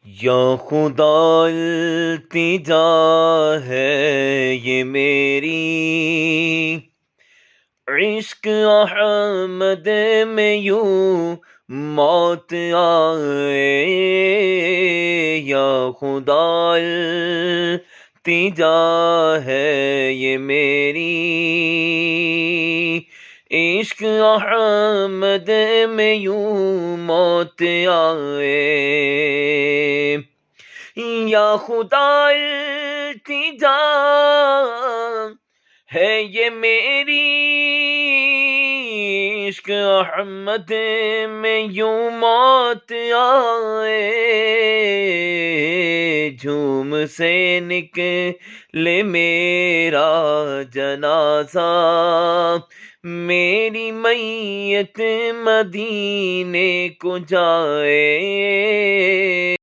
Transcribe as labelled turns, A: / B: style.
A: یا خدا التجا ہے یہ میری، عشق احمد میں یوں موت آئے. یا خدا التجا ہے یہ میری، عشق احمد میں یوں موت آئے. یا خدا التجا ہے یہ میری، عشق احمد میں یوں موت آئے. جھوم سے نکلے میرا جنازہ، میری میت مدینے کو جائے.